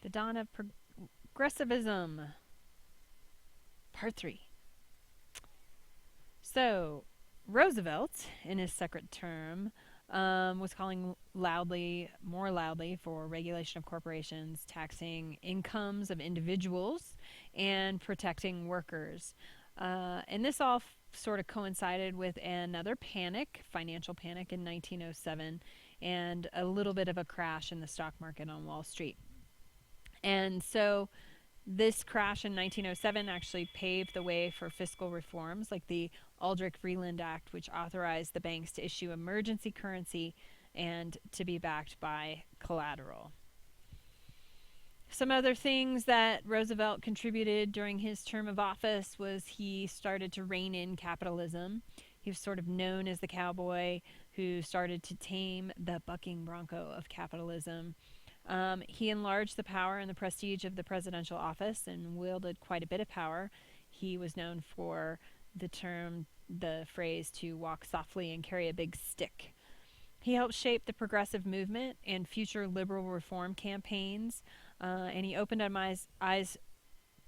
The dawn of progressivism, part 3. So, Roosevelt, in his second term, was calling more loudly for regulation of corporations, taxing incomes of individuals, and protecting workers. And this all sort of coincided with another panic, financial panic in 1907, and a little bit of a crash in the stock market on Wall Street. And so this crash in 1907 actually paved the way for fiscal reforms like the Aldrich-Vreeland Act, which authorized the banks to issue emergency currency and to be backed by collateral. Some other things that Roosevelt contributed during his term of office was he started to rein in capitalism. He was sort of known as the cowboy who started to tame the bucking bronco of capitalism. He enlarged the power and the prestige of the presidential office and wielded quite a bit of power. He was known for the phrase to walk softly and carry a big stick. He helped shape the progressive movement and future liberal reform campaigns, and he opened eyes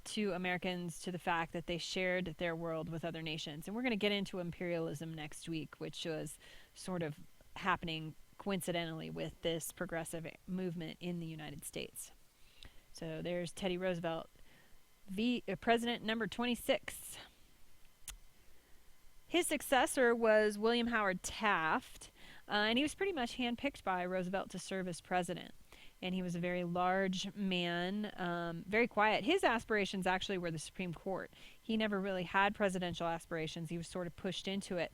to Americans to the fact that they shared their world with other nations. And we're going to get into imperialism next week, which was sort of happening coincidentally with this progressive movement in the United States. So there's Teddy Roosevelt, President number 26. His successor was William Howard Taft, and he was pretty much handpicked by Roosevelt to serve as president. And he was a very large man, very quiet. His aspirations actually were the Supreme Court. He never really had presidential aspirations. He was sort of pushed into it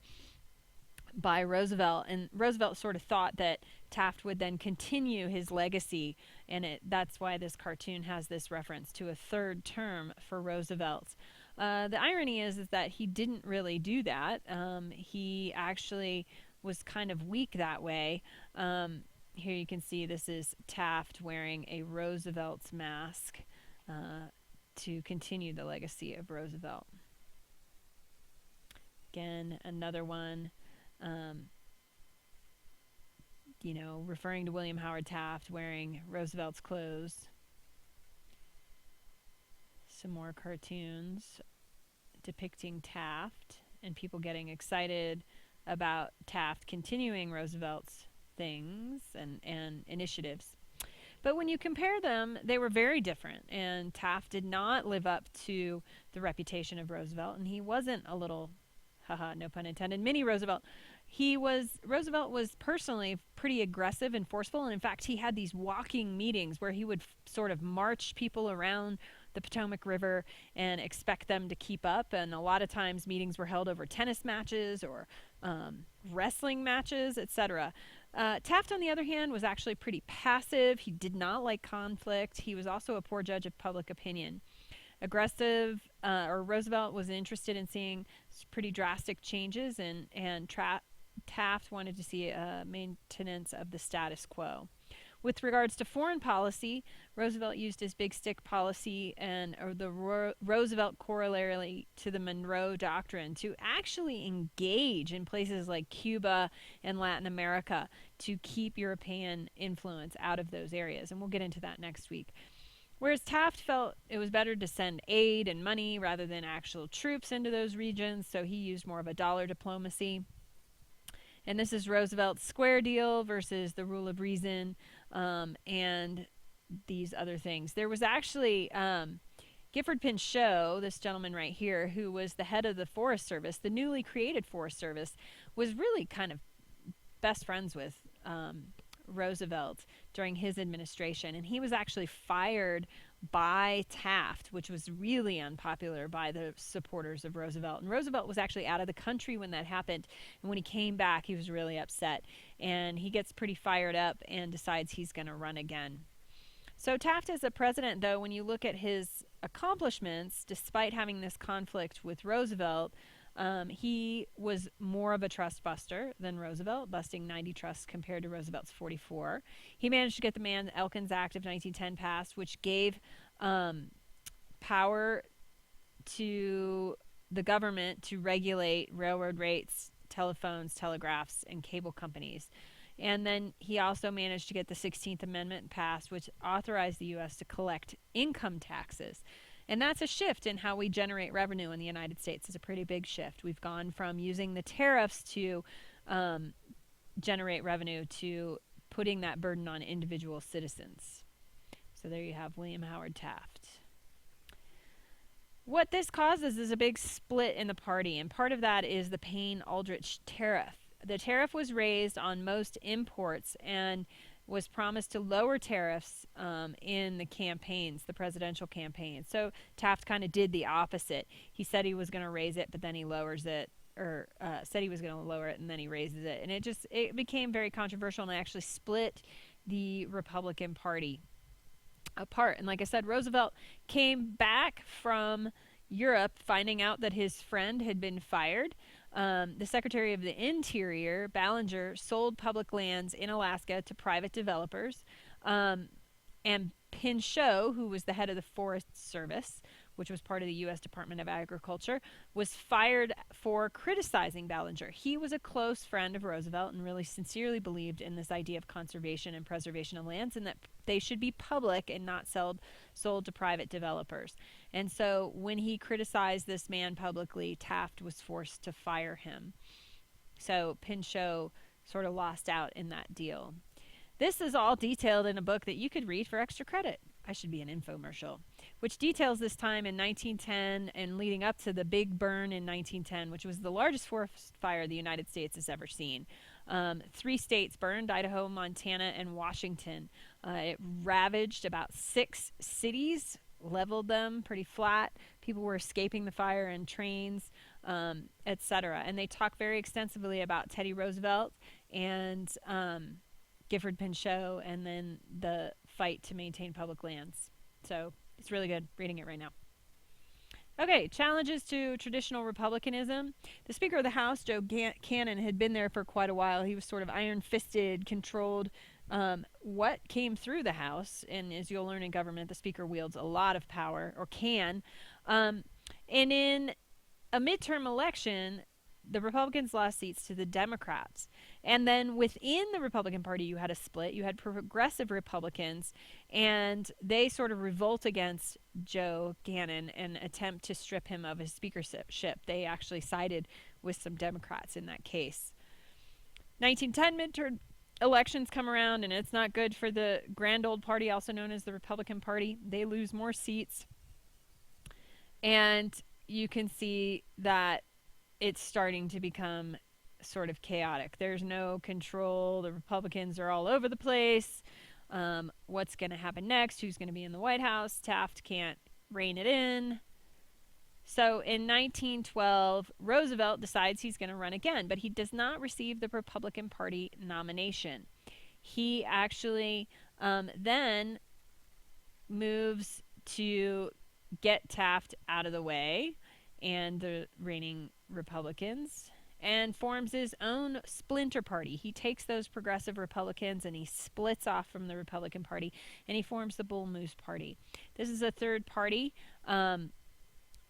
by Roosevelt, and Roosevelt sort of thought that Taft would then continue his legacy, and that's why this cartoon has this reference to a third term for Roosevelt. The irony is that he didn't really do that. He actually was kind of weak that way. Here you can see this is Taft wearing a Roosevelt's mask to continue the legacy of Roosevelt. Again, another one. Referring to William Howard Taft wearing Roosevelt's clothes. Some more cartoons depicting Taft and people getting excited about Taft continuing Roosevelt's things and initiatives. But when you compare them, they were very different, and Taft did not live up to the reputation of Roosevelt, and he wasn't a little, no pun intended, mini Roosevelt. Roosevelt was personally pretty aggressive and forceful, and in fact he had these walking meetings where he would sort of march people around the Potomac River and expect them to keep up, and a lot of times meetings were held over tennis matches or wrestling matches, etc. Taft, on the other hand, was actually pretty passive. He did not like conflict. He was also a poor judge of public opinion. Roosevelt was interested in seeing pretty drastic changes, and Taft wanted to see a maintenance of the status quo. With regards to foreign policy, Roosevelt used his big stick policy and the Roosevelt corollary to the Monroe Doctrine to actually engage in places like Cuba and Latin America to keep European influence out of those areas. And we'll get into that next week. Whereas Taft felt it was better to send aid and money rather than actual troops into those regions, so he used more of a dollar diplomacy. And this is Roosevelt's square deal versus the rule of reason, and these other things. There was actually Gifford Pinchot, this gentleman right here, who was the head of the Forest Service, the newly created Forest Service, was really kind of best friends with Roosevelt during his administration, and he was actually fired by Taft, which was really unpopular by the supporters of Roosevelt. And Roosevelt was actually out of the country when that happened, and when he came back he was really upset, and he gets pretty fired up and decides he's going to run again. So Taft as a president, though, when you look at his accomplishments, despite having this conflict with Roosevelt, he was more of a trust buster than Roosevelt, busting 90 trusts compared to Roosevelt's 44. He managed to get the Mann-Elkins Act of 1910 passed, which gave power to the government to regulate railroad rates, telephones, telegraphs, and cable companies. And then he also managed to get the 16th Amendment passed, which authorized the U.S. to collect income taxes. And that's a shift in how we generate revenue in the United States. It's a pretty big shift. We've gone from using the tariffs to generate revenue to putting that burden on individual citizens. So there you have William Howard Taft. What this causes is a big split in the party, and part of that is the Payne-Aldrich tariff. The tariff was raised on most imports and was promised to lower tariffs in the campaigns, the presidential campaigns. So Taft kind of did the opposite. He said he was going to raise it, but then he lowers it, or said he was going to lower it, and then he raises it. And it became very controversial and actually split the Republican Party apart. And like I said, Roosevelt came back from Europe finding out that his friend had been fired. The Secretary of the Interior, Ballinger, sold public lands in Alaska to private developers. And Pinchot, who was the head of the Forest Service, which was part of the U.S. Department of Agriculture, was fired for criticizing Ballinger. He was a close friend of Roosevelt and really sincerely believed in this idea of conservation and preservation of lands, and that they should be public and not sold to private developers. And so when he criticized this man publicly, Taft was forced to fire him. So Pinchot sort of lost out in that deal. This is all detailed in a book that you could read for extra credit. I should be an infomercial, which details this time in 1910 and leading up to the big burn in 1910, which was the largest forest fire the United States has ever seen. 3 states burned: Idaho, Montana, and Washington. It ravaged about 6 cities, leveled them pretty flat. People were escaping the fire in trains, etc. And they talk very extensively about Teddy Roosevelt and Gifford Pinchot, and then the fight to maintain public lands. So it's really good reading it right now. Okay, challenges to traditional republicanism. The Speaker of the House, Joe Cannon, had been there for quite a while. He was sort of iron-fisted, controlled what came through the House. And as you'll learn in government, the Speaker wields a lot of power, or can. And in a midterm election, the Republicans lost seats to the Democrats. And then within the Republican Party, you had a split. You had progressive Republicans, and they sort of revolt against Joe Cannon and attempt to strip him of his speakership. They actually sided with some Democrats in that case. 1910 midterm elections come around, and it's not good for the grand old party, also known as the Republican Party. They lose more seats, and you can see that it's starting to become sort of chaotic. There's no control. The Republicans are all over the place. What's going to happen next? Who's going to be in the White House? Taft can't rein it in. So in 1912, Roosevelt decides he's going to run again, but he does not receive the Republican Party nomination. He actually then moves to get Taft out of the way and the reigning Republicans, and forms his own splinter party. He takes those progressive Republicans and he splits off from the Republican Party, and he forms the Bull Moose Party. This is a third party. And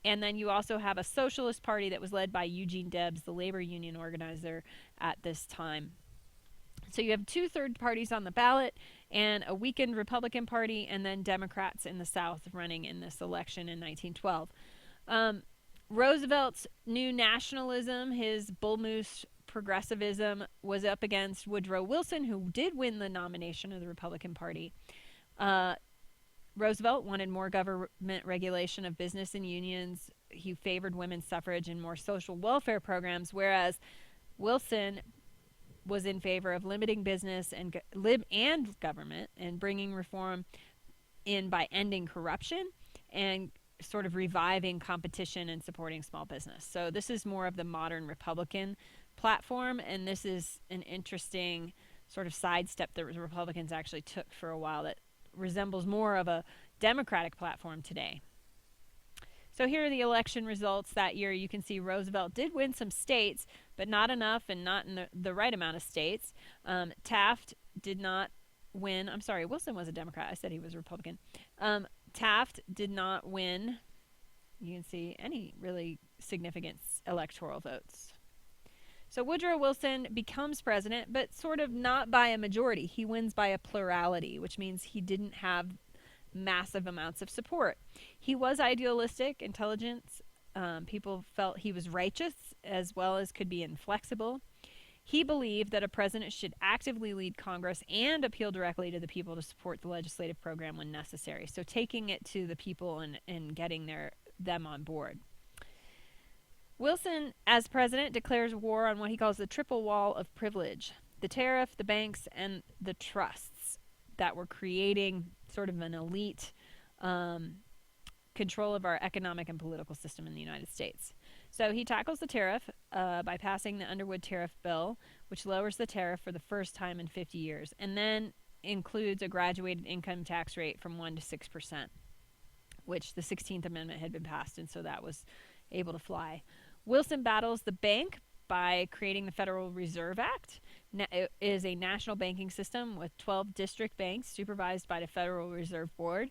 then you also have a socialist party that was led by Eugene Debs, the labor union organizer at this time. So you have 2 third parties on the ballot, and a weakened Republican Party, and then Democrats in the South running in this election in 1912. Roosevelt's new nationalism, his Bull Moose progressivism, was up against Woodrow Wilson, who did win the nomination of the Republican Party. Roosevelt wanted more government regulation of business and unions. He favored women's suffrage and more social welfare programs, whereas Wilson was in favor of limiting business and government and bringing reform in by ending corruption and sort of reviving competition and supporting small business. So this is more of the modern Republican platform, and this is an interesting sort of sidestep that Republicans actually took for a while that resembles more of a Democratic platform today. So here are the election results that year. You can see Roosevelt did win some states, but not enough and not in the right amount of states. Taft did not win. I'm sorry, Wilson was a Democrat. I said he was a Republican. Taft did not win, you can see, any really significant electoral votes. So Woodrow Wilson becomes president, but sort of not by a majority. He wins by a plurality, which means he didn't have massive amounts of support. He was idealistic, intelligent. People felt he was righteous as well as could be inflexible. He believed that a president should actively lead Congress and appeal directly to the people to support the legislative program when necessary. So taking it to the people and getting them on board. Wilson, as president, declares war on what he calls the triple wall of privilege: the tariff, the banks, and the trusts that were creating sort of an elite control of our economic and political system in the United States. So he tackles the tariff by passing the Underwood Tariff Bill, which lowers the tariff for the first time in 50 years, and then includes a graduated income tax rate from 1% to 6%, which the 16th Amendment had been passed, and so that was able to fly. Wilson battles the bank by creating the Federal Reserve Act. It is a national banking system with 12 district banks supervised by the Federal Reserve Board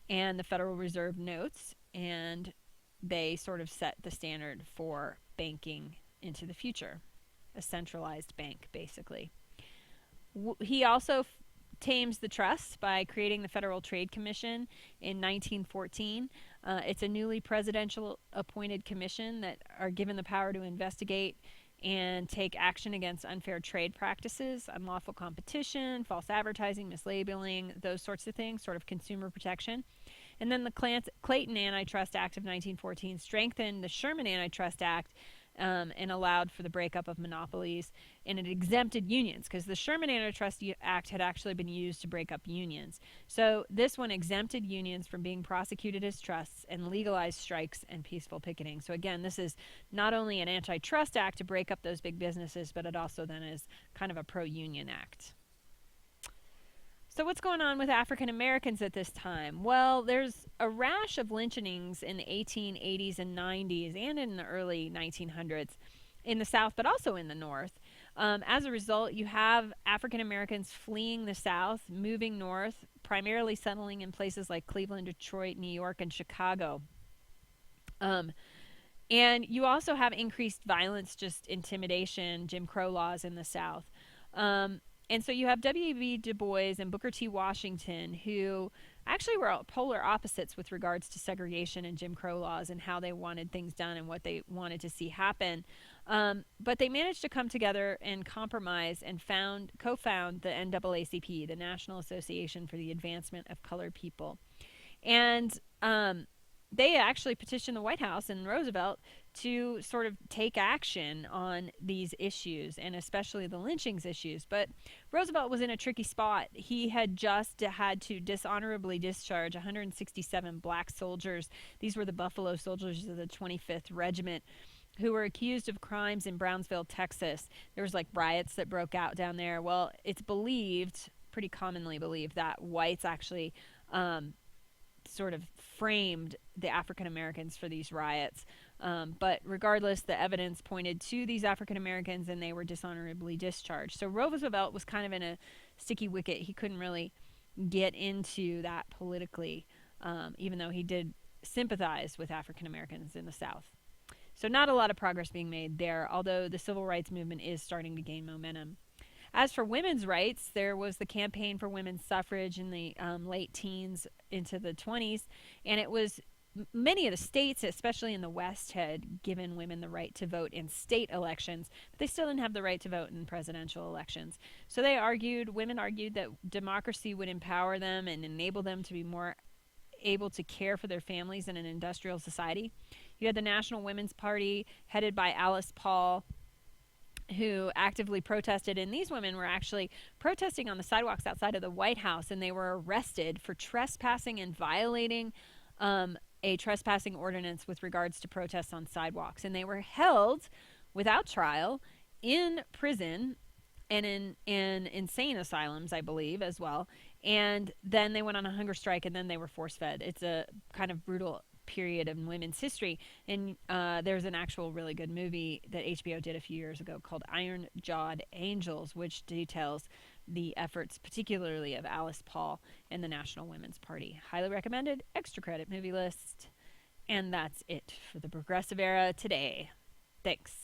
and the Federal Reserve Notes, and they sort of set the standard for banking into the future. A centralized bank, basically. He also tames the trusts by creating the Federal Trade Commission in 1914. It's a newly presidential appointed commission that are given the power to investigate and take action against unfair trade practices, unlawful competition, false advertising, mislabeling, those sorts of things, sort of consumer protection. And then the Clayton Antitrust Act of 1914 strengthened the Sherman Antitrust Act and allowed for the breakup of monopolies, and it exempted unions because the Sherman Antitrust Act had actually been used to break up unions. So this one exempted unions from being prosecuted as trusts and legalized strikes and peaceful picketing. So again, this is not only an antitrust act to break up those big businesses, but it also then is kind of a pro-union act. So what's going on with African Americans at this time? Well, there's a rash of lynchings in the 1880s and 90s and in the early 1900s in the South, but also in the North. As a result, you have African Americans fleeing the South, moving north, primarily settling in places like Cleveland, Detroit, New York, and Chicago. And you also have increased violence, just intimidation, Jim Crow laws in the South. And so you have W.E.B. Du Bois and Booker T. Washington, who actually were polar opposites with regards to segregation and Jim Crow laws and how they wanted things done and what they wanted to see happen. But they managed to come together and compromise and co-found the NAACP, the National Association for the Advancement of Colored People. And they actually petitioned the White House and Roosevelt to sort of take action on these issues, and especially the lynchings issues. But Roosevelt was in a tricky spot. He had just had to dishonorably discharge 167 black soldiers. These were the Buffalo Soldiers of the 25th Regiment, who were accused of crimes in Brownsville, Texas. There was like riots that broke out down there. Well, it's believed, pretty commonly believed, that whites actually sort of framed the African Americans for these riots. But regardless, the evidence pointed to these African Americans and they were dishonorably discharged. So Roosevelt was kind of in a sticky wicket. He couldn't really get into that politically, even though he did sympathize with African Americans in the South. So not a lot of progress being made there, although the civil rights movement is starting to gain momentum. As for women's rights, there was the campaign for women's suffrage in the late teens into the 20s, and it was many of the states, especially in the West, had given women the right to vote in state elections, but they still didn't have the right to vote in presidential elections. So women argued that democracy would empower them and enable them to be more able to care for their families in an industrial society. You had the National Women's Party headed by Alice Paul, who actively protested, and these women were actually protesting on the sidewalks outside of the White House, and they were arrested for trespassing and violating a trespassing ordinance with regards to protests on sidewalks. And they were held without trial in prison and in insane asylums, I believe, as well. And then they went on a hunger strike, and then they were force-fed. It's a kind of brutal period in women's history, and there's an actual really good movie that HBO did a few years ago called Iron Jawed Angels, which details the efforts particularly of Alice Paul and the National Women's Party. Highly recommended. Extra credit movie list. And that's it for the Progressive Era today. Thanks.